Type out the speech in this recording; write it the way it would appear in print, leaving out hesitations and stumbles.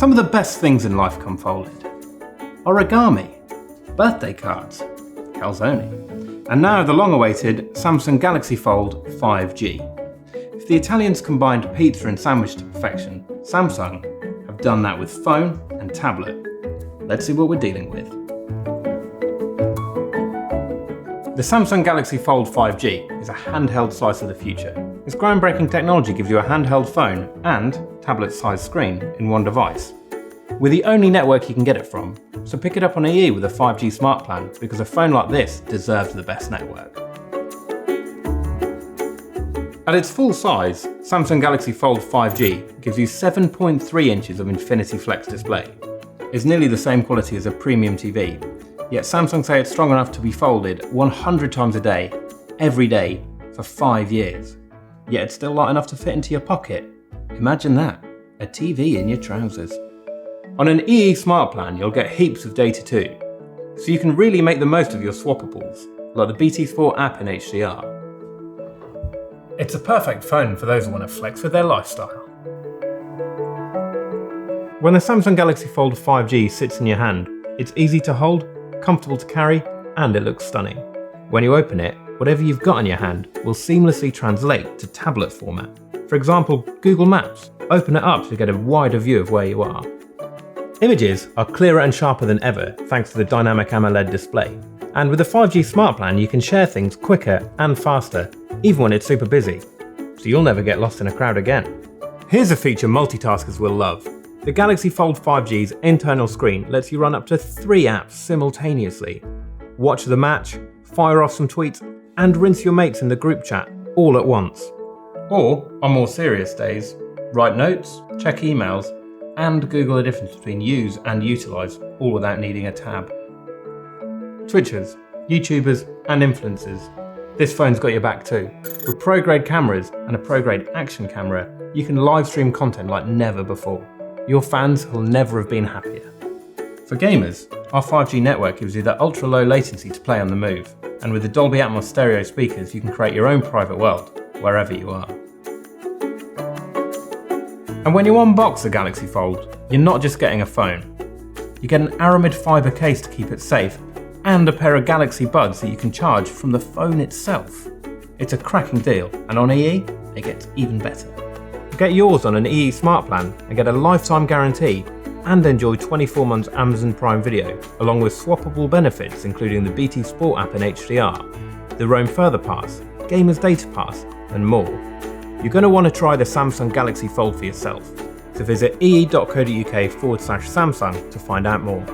Some of the best things in life come folded. Origami, birthday cards, calzone, and now the long-awaited Samsung Galaxy Fold 5G. If the Italians combined pizza and sandwich to perfection, Samsung have done that with phone and tablet. Let's see what we're dealing with. The Samsung Galaxy Fold 5G is a handheld slice of the future. Its groundbreaking technology gives you a handheld phone and tablet-sized screen in one device. We're the only network you can get it from, so pick it up on EE with a 5G smart plan because a phone like this deserves the best network. At its full size, Samsung Galaxy Fold 5G gives you 7.3 inches of Infinity Flex display. It's nearly the same quality as a premium TV, yet Samsung say it's strong enough to be folded 100 times a day, every day, for 5 years. Yet it's still light enough to fit into your pocket. Imagine that, a TV in your trousers. On an EE Smart plan, you'll get heaps of data too, so you can really make the most of your swappables, like the BT Sport app in HDR. It's a perfect phone for those who want to flex with their lifestyle. When the Samsung Galaxy Fold 5G sits in your hand, it's easy to hold, comfortable to carry, and it looks stunning. When you open it, whatever you've got in your hand will seamlessly translate to tablet format. For example, Google Maps. Open it up to get a wider view of where you are. Images are clearer and sharper than ever thanks to the dynamic AMOLED display. And with the 5G Smart plan, you can share things quicker and faster, even when it's super busy. So you'll never get lost in a crowd again. Here's a feature multitaskers will love. The Galaxy Fold 5G's internal screen lets you run up to 3 apps simultaneously. Watch the match, fire off some tweets, and rinse your mates in the group chat all at once. Or, on more serious days, write notes, check emails, and Google the difference between use and utilise, all without needing a tab. Twitchers, YouTubers, and influencers. This phone's got your back too. With pro-grade cameras and a pro-grade action camera, you can live stream content like never before. Your fans will never have been happier. For gamers, our 5G network gives you the ultra-low latency to play on the move, and with the Dolby Atmos stereo speakers, you can create your own private world, wherever you are. And when you unbox the Galaxy Fold, you're not just getting a phone. You get an Aramid fibre case to keep it safe, and a pair of Galaxy Buds that you can charge from the phone itself. It's a cracking deal, and on EE, it gets even better. Get yours on an EE Smart plan and get a lifetime guarantee, and enjoy 24 months Amazon Prime Video, along with swappable benefits including the BT Sport app in HDR, the Roam Further Pass, Gamers Data Pass, and more. You're going to want to try the Samsung Galaxy Fold for yourself, so visit ee.co.uk/Samsung to find out more.